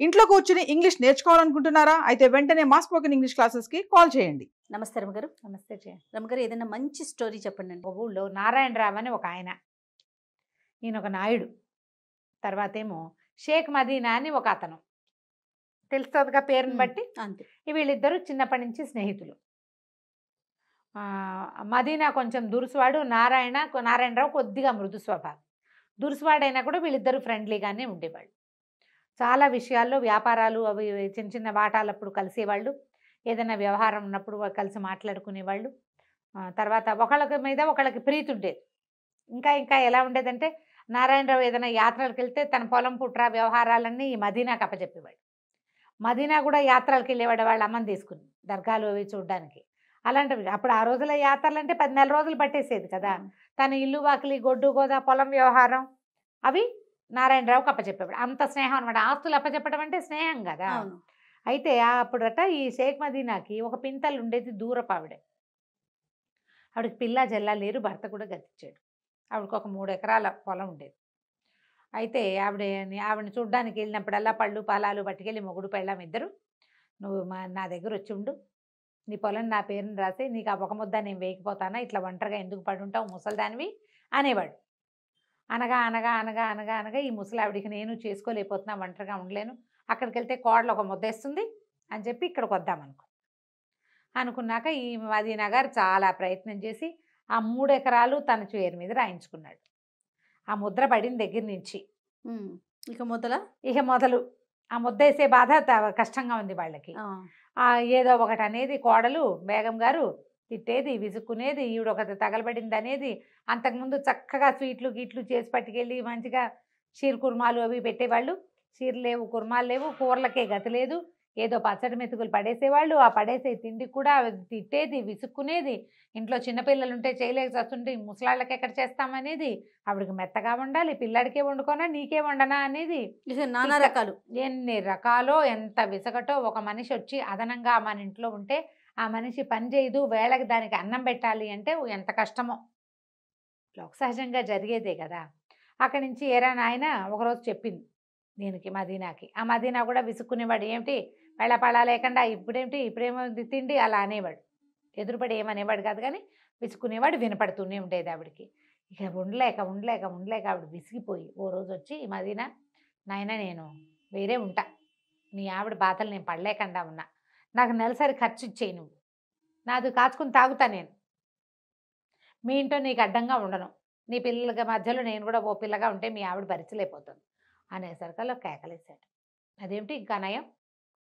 ఇంట్లో కూర్చుని ఇంగ్లీష్ నేర్చుకోవాలనుకుంటున్నారా? అయితే వెంటనే మా స్పోకెన్ ఇంగ్లీష్ క్లాసెస్‌కి కాల్ చేయండి. నమస్తే రమగారు. నమస్తే జయ. రమగారు ఏదైనా మంచి స్టోరీ చెప్పండి. ఒక ఊళ్ళో నారాయణరావు అని ఒక ఆయన, ఈయన ఒక నాయుడు. తర్వాతేమో షేక్ మదీనా అని ఒక అతను. తెలుస్తుందిగా పేరుని బట్టి. అంతే. వీళ్ళిద్దరూ చిన్నప్పటి నుంచి స్నేహితులు. మదీనా కొంచెం దురుసువాడు, నారాయణరావు కొద్దిగా మృదు స్వభావం. దురుసువాడైనా కూడా వీళ్ళిద్దరూ ఫ్రెండ్లీగానే ఉండేవాళ్ళు. చాలా విషయాల్లో వ్యాపారాలు అవి చిన్న చిన్న వాటాలప్పుడు కలిసేవాళ్ళు. ఏదైనా వ్యవహారం ఉన్నప్పుడు కలిసి మాట్లాడుకునేవాళ్ళు. తర్వాత ఒకళ్ళకి మీద ఒకళ్ళకి ప్రీతి ఉండేది. ఇంకా ఎలా ఉండేదంటే, నారాయణరావు ఏదైనా యాత్రలకు వెళ్తే తన పొలం పుట్ర వ్యవహారాలన్నీ ఈ మదీనాకు అప్పచెప్పేవాడు. మదీనా కూడా యాత్రలకు వెళ్ళేవాడు వాళ్ళ అమ్మని తీసుకుని, దర్గాలు అవి చూడడానికి. అలాంటివి అప్పుడు ఆ రోజుల యాత్రలు అంటే 10 నెలల రోజులు పట్టేసేది కదా. తన ఇల్లు వాకిలి గొడ్డు గోదా పొలం వ్యవహారం అవి నారాయణరావుకి అప్పచెప్పేవాడు. అంత స్నేహం అనమాట. ఆస్తులు అప్పచెప్పడం అంటే స్నేహం కదా. అయితే అప్పుడట ఈ షేక్ మదీనాకి ఒక పింతలు ఉండేది, దూరపు ఆవిడ. ఆవిడకి పిల్ల జల్లా లేరు, భర్త కూడా గతిచ్చాడు. ఆవిడకి ఒక 3 ఎకరాల పొలం ఉండేది. అయితే ఆవిడని చూడ్డానికి వెళ్ళినప్పుడల్లా పళ్ళు పాలాలు పట్టుకెళ్ళి మొగుడు పెళ్ళాం ఇద్దరు, నువ్వు నా దగ్గర వచ్చి ఉండు, నీ పొలం నా పేరుని రాసి నీకు ఆ ఒక ముద్ద నేను వేయకపోతానా, ఇట్లా ఒంటరిగా ఎందుకు పడుంటావు ముసలిదానివి అనేవాడు. అనగా అనగా అనగా అనగా అనగా ఈ ముసలావిడికి నేను చేసుకోలేకపోతున్నా, ఒంటరిగా ఉండలేను, అక్కడికి వెళ్తే కోడలు ఒక ముద్ద వేస్తుంది అని చెప్పి ఇక్కడికి అనుకున్నాక ఈ మదీనా గారు చాలా ప్రయత్నం చేసి ఆ 3 ఎకరాలు తన పేరు మీద రాయించుకున్నాడు. ఆ ముద్ర పడిన దగ్గర నుంచి ఇక మొదలు ఆ ముద్ద వేసే బాధ కష్టంగా ఉంది వాళ్ళకి. ఏదో ఒకటి అనేది కోడలు బేగం గారు తిట్టేది, విసుక్కునేది, ఈవిడ ఒకటి తగలబడింది అనేది. అంతకుముందు చక్కగా స్వీట్లు గీట్లు చేసి పట్టుకెళ్ళి మంచిగా షీర్ కుర్మాలు అవి పెట్టేవాళ్ళు. షీర్లు లేవు, కుర్మాలు లేవు, కూరలకే గతి లేదు, ఏదో పచ్చడి మెతుకులు పడేసేవాళ్ళు. ఆ పడేసే తిండి కూడా తిట్టేది, విసుక్కునేది. ఇంట్లో చిన్నపిల్లలు ఉంటే చేయలేక చస్తుంటే ముసలాళ్ళకి ఎక్కడ చేస్తామనేది. ఆవిడకి మెత్తగా వండాలి, పిల్లాడికే వండుకోనా నీకే వండనా అనేది. నానా రకాలు, ఎన్ని రకాలో, ఎంత విసగటో. ఒక మనిషి వచ్చి అదనంగా మన ఇంట్లో ఉంటే ఆ మనిషి పని చేయదు, వేళకి దానికి అన్నం పెట్టాలి అంటే ఎంత కష్టమో. లోక సహజంగా జరిగేదే కదా. అక్కడి నుంచి ఏరా నాయన ఒకరోజు చెప్పింది దీనికి, మదీనాకి. ఆ మదీనా కూడా విసుక్కునేవాడు. ఏమిటి వెళ్ళపడా లేకుండా ఇప్పుడేమో తిండి అలా అనేవాడు. ఎదురుపడి ఏమనేవాడు కాదు, కానీ విసుక్కునేవాడు. వినపడుతూనే ఉండేది ఆవిడికి. ఇక ఉండలేక ఆవిడ విసిగిపోయి ఓ రోజు వచ్చి, మదీనా నాయన నేను వేరే ఉంటా, నీ ఆవిడ బాధలు నేను పడలేకుండా ఉన్నా, నాకు నెలసరి ఖర్చు ఇచ్చేయి, నువ్వు నాది కాచుకుని తాగుతా, నేను మీ ఇంట్లో నీకు అడ్డంగా ఉండను, నీ పిల్లల మధ్యలో నేను కూడా ఓ పిల్లగా ఉంటే మీ ఆవిడ భరించలేకపోతుంది అనేసరికల్లో కేకలేశాడు. అదేమిటి ఇంకా నయం,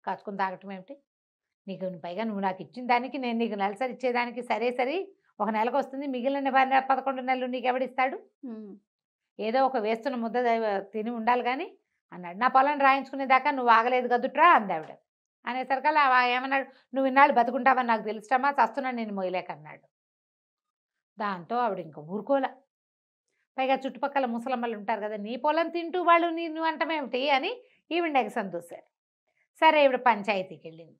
కాచుకుని తాగటం ఏమిటి, నీకు పైగా నువ్వు నాకు ఇచ్చిన దానికి నేను నీకు నెలసరి ఇచ్చేదానికి సరే ఒక నెలకు వస్తుంది, మిగిలిన 11 నెలలు నీకు ఎవడిస్తాడు, ఏదో ఒక వేస్తున్న ముద్ద తిని ఉండాలి కానీ అన్నాడు. నా పొలం రాయించుకునేదాకా నువ్వు ఆగలేదు కదుట్రా అందావిడ. అనేసరికల్లా ఏమన్నాడు, నువ్వు ఇన్నాళ్ళు బతుకుంటావని నాకు తెలుస్తామా, చస్తున్నా నేను మొయ్యలేకన్నాడు. దాంతో ఆవిడ ఇంకా ఊరుకోలే. పైగా చుట్టుపక్కల ముసలమ్మలు ఉంటారు కదా, నీ పొలం తింటూ వాళ్ళు నిన్ను అంటమేమిటి అని ఈవిడ ఎగసం చూశారు. సరే ఈవిడ పంచాయతీకి వెళ్ళింది.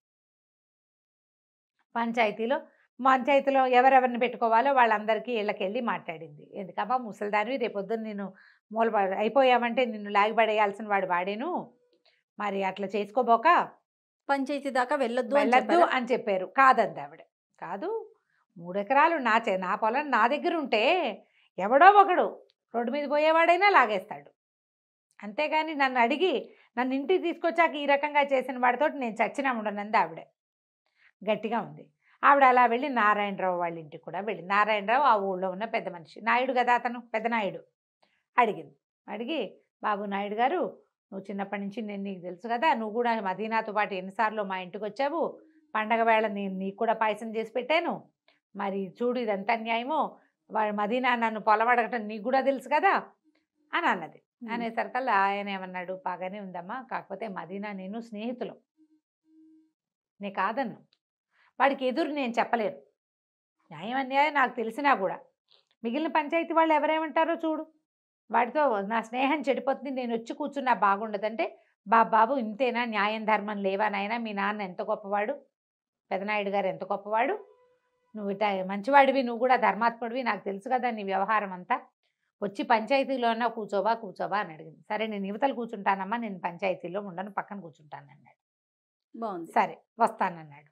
పంచాయతీలో ఎవరెవరిని పెట్టుకోవాలో వాళ్ళందరికీ ఇళ్ళకెళ్ళి మాట్లాడింది. ఎందుకమ్మా ముసలిదానివి, రేపొద్దున నేను అయిపోయామంటే నిన్ను లాగిపడేయాల్సిన వాడేను, మరి అట్లా చేసుకోబోక పంచాయతీ దాకా వెళ్ళొద్దు అని చెప్పారు. కాదంది ఆవిడ. కాదు, 3 ఎకరాలు నా పొలం నా దగ్గర ఉంటే ఎవడో ఒకడు రోడ్డు మీద పోయేవాడైనా లాగేస్తాడు, అంతేగాని నన్ను అడిగి నన్ను ఇంటికి తీసుకొచ్చాక ఈ రకంగా చేసిన వాడితో నేను చచ్చినా ఉండనంది ఆవిడ. గట్టిగా ఉంది ఆవిడ. అలా వెళ్ళి నారాయణరావు వాళ్ళ ఇంటికి కూడా వెళ్ళి, నారాయణరావు ఆ ఊళ్ళో ఉన్న పెద్ద మనిషి, నాయుడు కదా అతను, పెద్ద నాయుడు. అడిగి బాబు నాయుడు గారు, నువ్వు చిన్నప్పటి నుంచి నేను నీకు తెలుసు కదా, నువ్వు కూడా మదీనాతో పాటు ఎన్నిసార్లు మా ఇంటికి వచ్చావు, పండగ వేళ నేను నీకు కూడా పాయసం చేసి పెట్టాను, మరి చూడు ఇదంతా న్యాయమో, వాడు మదీనా నన్ను పొలం అడగటం నీకు కూడా తెలుసు కదా అని అన్నది. అనేసరికల్లా ఆయన ఏమన్నాడు, బాగానే ఉందమ్మా, కాకపోతే మదీనా నేను స్నేహితులు, నే కాదన్ను, వాడికి ఎదురు నేను చెప్పలేను, న్యాయం అన్యాయం నాకు తెలిసినా కూడా మిగిలిన పంచాయతీ వాళ్ళు ఎవరేమంటారో చూడు, వాడితో నా స్నేహం చెడిపోతుంది, నేను వచ్చి కూర్చున్నా బాగుండదంటే, బాబు ఇంతేనా, న్యాయం ధర్మం లేవా నాయనా, మీ నాన్న ఎంత గొప్పవాడు, పెదనాయుడు గారు ఎంత గొప్పవాడు, నువ్వు మంచివాడివి, నువ్వు కూడా ధర్మాత్ముడివి, నాకు తెలుసు కదా నీ వ్యవహారం అంతా, వచ్చి పంచాయతీలో అన్నా కూర్చోవా కూర్చోవా అని అడిగింది. సరే నేను యువతలు కూర్చుంటానమ్మా, నేను పంచాయతీలో ఉండను, పక్కన కూర్చుంటాను అన్నాడు. బాగుంది. సరే వస్తానన్నాడు.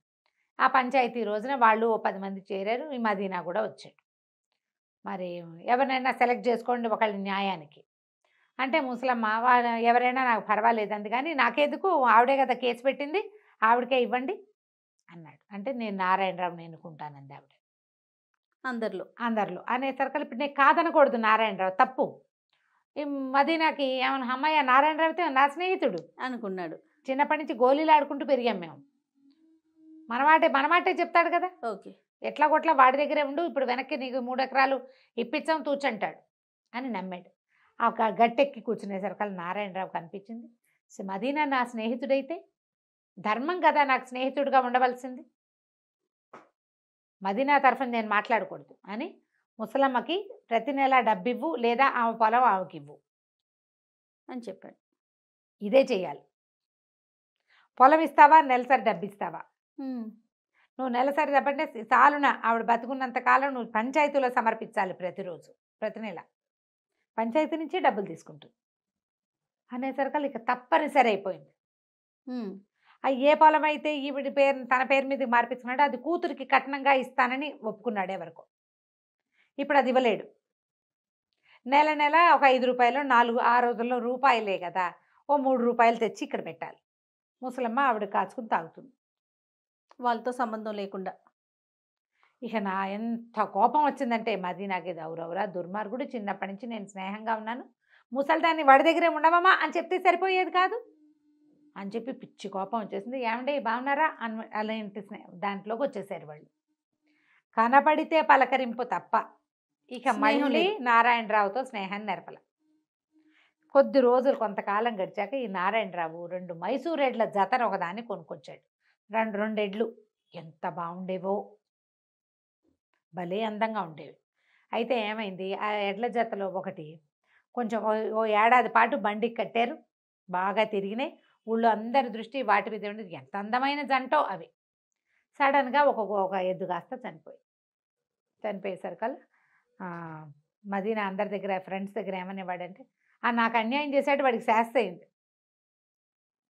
ఆ పంచాయతీ రోజున వాళ్ళు ఓ 10 మంది చేరారు. ఈ మదీనా కూడా వచ్చాడు. మరి ఎవరినైనా సెలెక్ట్ చేసుకోండి ఒకళ్ళ న్యాయానికి అంటే ముసలమ్మ ఎవరైనా నాకు పర్వాలేదండి, కానీ నాకెందుకు, ఆవిడే కదా కేసు పెట్టింది, ఆవిడకే ఇవ్వండి అన్నాడు. అంటే నేను నారాయణరావుని ఎన్నుకుంటానంది ఆవిడ అందరిలో అనేసరికి ఇప్పుడు నేను కాదనకూడదు, నారాయణరావు తప్పు. ఈ మదీనాకి ఏమన్నా అమ్మాయి నారాయణరావు అయితే నా స్నేహితుడు అనుకున్నాడు. చిన్నప్పటి నుంచి గోళీలు ఆడుకుంటూ పెరిగాం మేము. మనమాటే చెప్తాడు కదా, ఓకే ఎట్లా కొట్లా వాడి దగ్గరే ఉండు, ఇప్పుడు వెనక్కి నీకు 3 ఎకరాలు ఇప్పించాం తూచంటాడు అని నమ్మాడు. ఆ గట్టెక్కి కూర్చునేసరికి నారాయణరావు కనిపించింది. మదీనా నా స్నేహితుడైతే ధర్మం కదా నాకు స్నేహితుడిగా ఉండవలసింది, మదీనా తరఫున నేను మాట్లాడకూడదు అని ముసలమ్మకి ప్రతి నెల డబ్బివ్వు, లేదా ఆమె పొలం ఆమెకివ్వు అని చెప్పాడు. ఇదే చెయ్యాలి. పొలం ఇస్తావా, నెలసరి డబ్బు ఇస్తావా? నువ్వు నెలసరి డబ్బంటే చాలున ఆవిడ బతుకున్నంత కాలం నువ్వు పంచాయతీలో సమర్పించాలి ప్రతిరోజు, ప్రతి నెల పంచాయతీ నుంచి డబ్బులు తీసుకుంటుంది అనేసరికి ఇక తప్పనిసరి అయిపోయింది. ఏ పొలం అయితే ఈవిడి పేరు తన పేరు మీద మార్పించుకున్నాడు, అది కూతురికి కట్నంగా ఇస్తానని ఒప్పుకున్నాడు ఎవరికో. ఇప్పుడు అది ఇవ్వలేడు. నెల నెల ఒక 5 రూపాయలు 4 ఆ రోజుల్లో రూపాయలే కదా, ఓ 3 రూపాయలు తెచ్చి ఇక్కడ పెట్టాలి. ముసలమ్మ ఆవిడ కాచుకుని తాగుతుంది వాళ్ళతో సంబంధం లేకుండా. ఇక నా ఎంత కోపం వచ్చిందంటే మదీనాకి దౌరవరా దుర్మార్గుడు, చిన్నప్పటి నుంచి నేను స్నేహంగా ఉన్నాను, ముసలిదాన్ని వాడి దగ్గరే ఉండవమ్మా అని చెప్తే సరిపోయేది కాదు అని చెప్పి పిచ్చి కోపం వచ్చేసింది. ఏమంటే బాగున్నారా అని అలాంటి దాంట్లోకి వచ్చేసారు వాళ్ళు. కనపడితే పలకరింపు తప్ప ఇక మళ్ళీ నారాయణరావుతో స్నేహాన్ని నెరపల. కొద్ది రోజులు కొంతకాలం గడిచాక ఈ నారాయణరావు 2 మైసూర్ ఎడ్ల జతను ఒకదాన్ని కొనుక్కొచ్చాడు. 2 ఎడ్లు ఎంత బాగుండేవో, భలే అందంగా ఉండేవి. అయితే ఏమైంది, ఆ ఎడ్ల జతలో ఒకటి కొంచెం ఓ ఏడాది పాటు బండికి కట్టారు, బాగా తిరిగినాయి, ఊళ్ళో అందరి దృష్టి వాటి మీద ఉండేది, ఎంత అందమైన జంటో అవి. సడన్గా ఒక ఎద్దు కాస్త చనిపోయేసరికల్లా మదీనా అందరి దగ్గర ఫ్రెండ్స్ దగ్గర ఏమనేవాడంటే, నాకు అన్యాయం చేశాడు, వాడికి శాస్తి అయింది,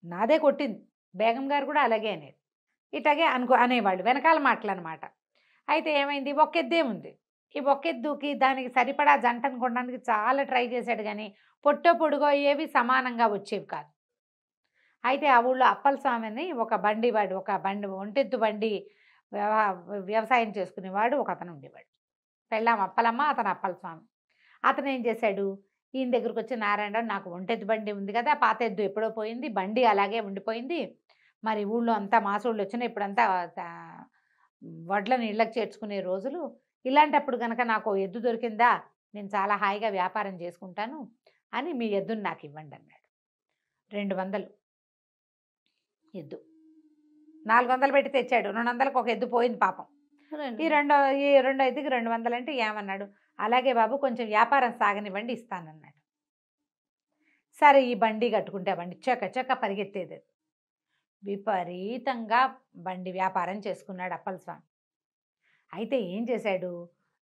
నాదే కొట్టింది, బేగం గారు కూడా అలాగే అనేది, ఇట్లాగే అనేవాళ్ళు వెనకాల మాటలు అనమాట. అయితే ఏమైంది, ఒక్కెద్దే ఉంది, ఈ ఒక్కెద్దుకి దానికి సరిపడా జంటను కొనడానికి చాలా ట్రై చేశాడు, కానీ పొట్టో ఏవి సమానంగా వచ్చేవి కాదు. అయితే ఆ ఊళ్ళో అప్పల స్వామిని ఒక బండి ఒంటెద్దు బండి వ్యవసాయం చేసుకునేవాడు ఒక అతను ఉండేవాడు. పెళ్ళాం అప్పలమ్మ, అతను అప్పల స్వామి. అతను ఏం చేశాడు, ఈయన దగ్గరకు వచ్చి నారాయణరావు నాకు ఒంటెద్దు బండి ఉంది కదా, పాత ఎద్దు ఎప్పుడో పోయింది, బండి అలాగే ఉండిపోయింది, మరి ఊళ్ళో అంతా మాసోళ్ళు వచ్చినా ఇప్పుడంతా వడ్లను ఇళ్ళకి చేర్చుకునే రోజులు, ఇలాంటప్పుడు కనుక నాకు ఎద్దు దొరికిందా, నేను చాలా హాయిగా వ్యాపారం చేసుకుంటాను అని మీ ఎద్దుని నాకు ఇవ్వండి అన్నాడు. 200 ఎద్దు, 400 పెట్టి తెచ్చాడు, 200కి ఒక ఎద్దు పోయింది పాపం. ఈ రెండో ఎద్దుకి 200 అంటే ఏమన్నాడు, అలాగే బాబు కొంచెం వ్యాపారం సాగనివ్వండి ఇస్తానన్నాడు. సరే ఈ బండి కట్టుకుంటే బండి చక్క పరిగెత్తేది, విపరీతంగా బండి వ్యాపారం చేసుకున్నాడు అప్పల స్వామి. అయితే ఏం చేశాడు,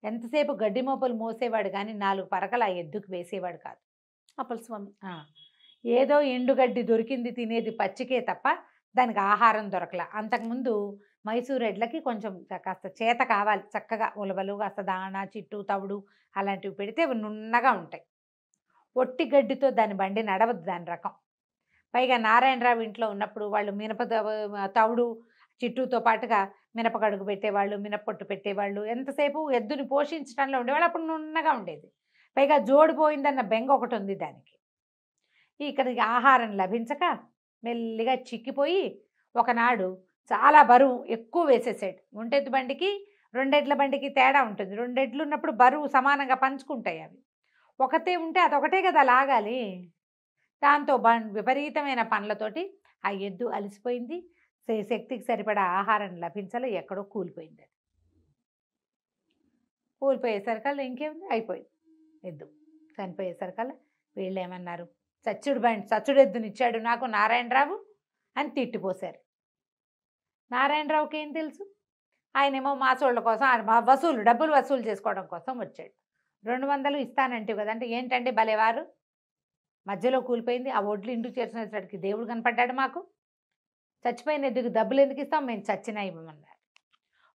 ఎంతసేపు గడ్డి మోపులు మోసేవాడు కానీ 4 పరకలు ఆ ఎద్దుకు వేసేవాడు కాదు అప్పల స్వామి. ఏదో ఎండుగడ్డి దొరికింది తినేది పచ్చికే తప్ప దానికి ఆహారం దొరకల. అంతకుముందు మైసూర్ ఎడ్లకి కొంచెం కాస్త చేత కావాలి, చక్కగా ఉలవలు, కాస్త దాణా, చిట్టు, తవుడు అలాంటివి పెడితే అవి నున్నగా ఉంటాయి. ఒట్టి గడ్డితో దాని బండి నడవద్దు దాని రకం. పైగా నారాయణరావు ఇంట్లో ఉన్నప్పుడు వాళ్ళు తవుడు చిట్టుతో పాటుగా మినపగడుగు పెట్టేవాళ్ళు, మినపొట్టు పెట్టేవాళ్ళు, ఎంతసేపు ఎద్దుని పోషించడంలో ఉండేవాళ్ళు. అప్పుడు నున్నగా ఉండేది. పైగా జోడిపోయిందన్న బెంగ ఒకటి ఉంది దానికి. ఇక్కడికి ఆహారం లభించక మెల్లిగా చిక్కిపోయి ఒకనాడు చాలా బరువు ఎక్కువ వేసేసాడు. ఒంటెద్దు బండికి 2 ఎడ్ల బండికి తేడా ఉంటుంది. 2 ఎడ్లు ఉన్నప్పుడు బరువు సమానంగా పంచుకుంటాయి. అవి ఒకటే ఉంటే అదొకటే కదా లాగాలి. దాంతో విపరీతమైన పనులతోటి ఆ ఎద్దు అలసిపోయింది. శక్తికి సరిపడా ఆహారం లభించాలి, ఎక్కడో కూలిపోయింది. అది కూలిపోయేసరికల్లా ఇంకేముంది, అయిపోయింది. ఎద్దు చనిపోయేసరికల్లా వీళ్ళు ఏమన్నారు, చచ్చుడు ఎద్దునిచ్చాడు నాకు నారాయణరావు అని తిట్టిపోశారు. నారాయణరావుకి ఏం తెలుసు, ఆయనేమో మాసోళ్ళ కోసం డబ్బులు వసూలు చేసుకోవడం కోసం వచ్చాడు. 200 ఇస్తానంటే కదా అంటే ఏంటండి భలేవారు మధ్యలో కూలిపోయింది ఆ ఒడ్లు ఇంటికి చేర్చినప్పటికి దేవుడు కనపడ్డాడు మాకు చచ్చిపోయిన ఎద్దుకు డబ్బులు ఎందుకు ఇస్తాం మేము చచ్చినా ఇవ్వమన్నారు.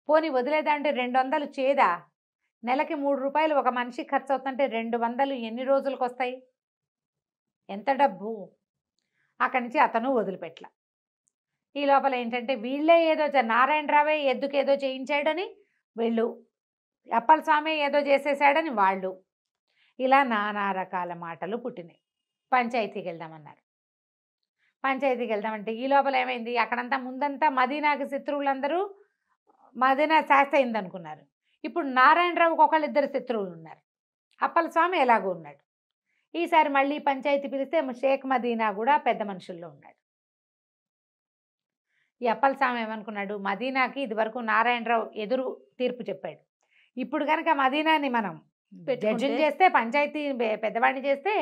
పోనీ వదిలేదంటే 200 చేదా నెలకి 3 రూపాయలు ఒక మనిషి ఖర్చు అవుతుంటే 200 ఎన్ని రోజులకు వస్తాయి ఎంత డబ్బు. అక్కడి నుంచి అతను వదిలిపెట్ల. ఈ లోపల ఏంటంటే వీళ్ళే ఏదో నారాయణరావే ఎద్దుకేదో చేయించాడని వీళ్ళు అప్పల స్వామి ఏదో చేసేసాడని వాళ్ళు ఇలా నానా రకాల మాటలు పుట్టినాయి. పంచాయతీకి వెళ్దామన్నారు. పంచాయతీకి వెళ్దామంటే ఈ లోపల ఏమైంది అక్కడంతా ముందంతా మదీనాకి శత్రువులందరూ మదీనా శాస్త అయింది అనుకున్నారు. ఇప్పుడు నారాయణరావుకి ఒకళ్ళిద్దరు శత్రువులు ఉన్నారు. అప్పల స్వామి ఎలాగో ఉన్నాడు. ఈసారి మళ్ళీ పంచాయతీ పిలిస్తే షేక్ మదీనా కూడా పెద్ద మనుషుల్లో ఉన్నాడు. ఈ అప్పల స్వామి ఏమనుకున్నాడు మదీనాకి ఇది వరకు నారాయణరావు ఎదురు తీర్పు చెప్పాడు. ఇప్పుడు కనుక మదీనాని మనం జడ్జిని చేస్తే పంచాయతీ పెద్దవాడిని చేస్తే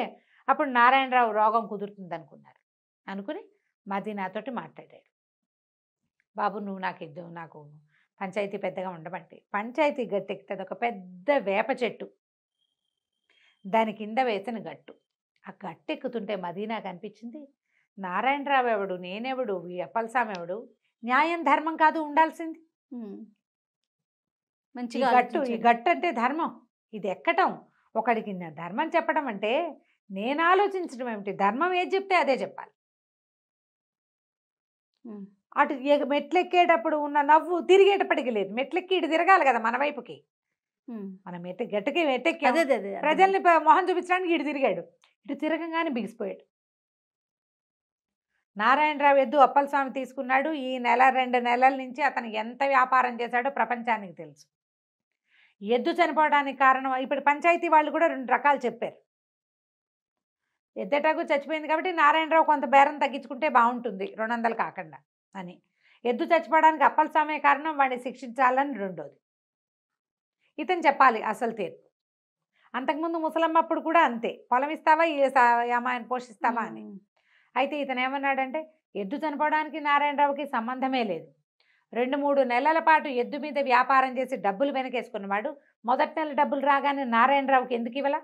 అప్పుడు నారాయణరావు రోగం కుదురుతుంది అనుకున్నారు. అనుకుని మదీనాతోటి మాట్లాడాడు. బాబు నువ్వు నాకు పంచాయతీ పెద్దగా ఉండమంటే పంచాయతీ గట్టు ఎక్కుతుంది ఒక పెద్ద వేప చెట్టు దాని కింద వేసిన గట్టు. ఆ గట్టు ఎక్కుతుంటే మదీనా కనిపించింది నారాయణరావు ఎవడు నేనెవడు ఈ అప్పల స్వామి ఎవడు న్యాయం ధర్మం కాదు ఉండాల్సింది. మంచిగా ఈ గట్టు అంటే ధర్మం ఇది ఎక్కటం ఒకడికి ధర్మం చెప్పడం అంటే నేను ఆలోచించడం ఏమిటి ధర్మం ఏది చెప్తే అదే చెప్పాలి. అటు మెట్లెక్కేటప్పుడు ఉన్న నవ్వు తిరిగేటప్పటికి లేదు మెట్లెక్కి ఇటు తిరగాలి కదా మన వైపుకి. మనం గట్టుకి మెట్టెక్కి ప్రజల్ని మొహం చూపించడానికి ఇటు తిరిగాడు ఇటు తిరగంగానే బిగిసిపోయాడు. నారాయణరావు ఎద్దు అప్పల స్వామి తీసుకున్నాడు. ఈ 1-2 నెలల నుంచి అతను ఎంత వ్యాపారం చేశాడో ప్రపంచానికి తెలుసు. ఎద్దు చనిపోవడానికి కారణం ఇప్పుడు పంచాయతీ వాళ్ళు కూడా 2 రకాలు చెప్పారు. ఎద్దటాకు చచ్చిపోయింది కాబట్టి నారాయణరావు కొంత బేరం తగ్గించుకుంటే బాగుంటుంది 200 కాకుండా అని. ఎద్దు చచ్చిపోవడానికి అప్పల స్వామి కారణం వాడిని శిక్షించాలని రెండోది. ఇతను చెప్పాలి అసలు తీర్పు. అంతకుముందు ముసలమ్మప్పుడు కూడా అంతే పొలం ఇస్తావా ఈ అమ్మాయిని పోషిస్తావా అని. అయితే ఇతను ఏమన్నాడంటే ఎద్దు చనిపోవడానికి నారాయణరావుకి సంబంధమే లేదు. 2-3 నెలల పాటు ఎద్దు మీద వ్యాపారం చేసి డబ్బులు వెనకేసుకున్నవాడు మొదటి నెల డబ్బులు రాగానే నారాయణరావుకి ఎందుకు ఇవ్వాల?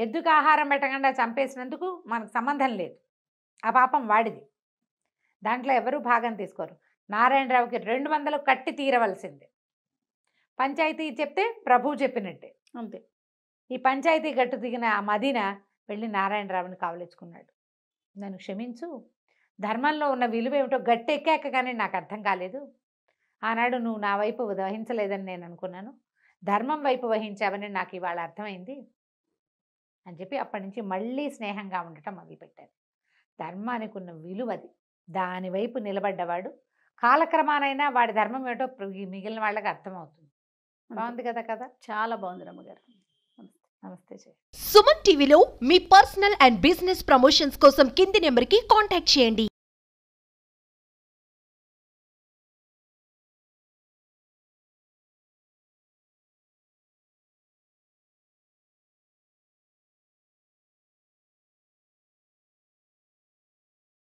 ఎద్దుకు ఆహారం పెట్టకుండా చంపేసినందుకు మనకు సంబంధం లేదు. ఆ పాపం వాడిది. దాంట్లో ఎవరూ భాగం తీసుకోరు. నారాయణరావుకి 200 కట్టి తీరవలసిందే. పంచాయతీ చెప్తే ప్రభువు చెప్పినట్టే అంతే. ఈ పంచాయతీ గట్టు దిగిన ఆ మదీనా వెళ్ళి నారాయణరావుని కావలించుకున్నాడు. నన్ను క్షమించు ధర్మంలో ఉన్న విలువ ఏమిటో గట్టెక్కాక కానీ నాకు అర్థం కాలేదు. ఆనాడు నువ్వు నా వైపు వహించలేదని నేను అనుకున్నాను. ధర్మం వైపు వహించావని నాకు ఇవాళ అర్థమైంది అని చెప్పి అప్పటి నుంచి మళ్ళీ స్నేహంగా ఉండటం మొదలుపెట్టారు. ధర్మానికి ఉన్న విలువది. దాని వైపు నిలబడ్డవాడు కాలక్రమానైనా వాడి ధర్మం ఏమిటో మిగిలిన వాళ్ళకి అర్థమవుతుంది. బాగుంది కదా కదా. చాలా బాగుంది రమ్మగారు. నమస్తే. సుమన్ టీవీలో మీ పర్సనల్ అండ్ బిజినెస్ ప్రమోషన్స్ కోసం కింది నెంబర్కి కాంటాక్ట్ చేయండి.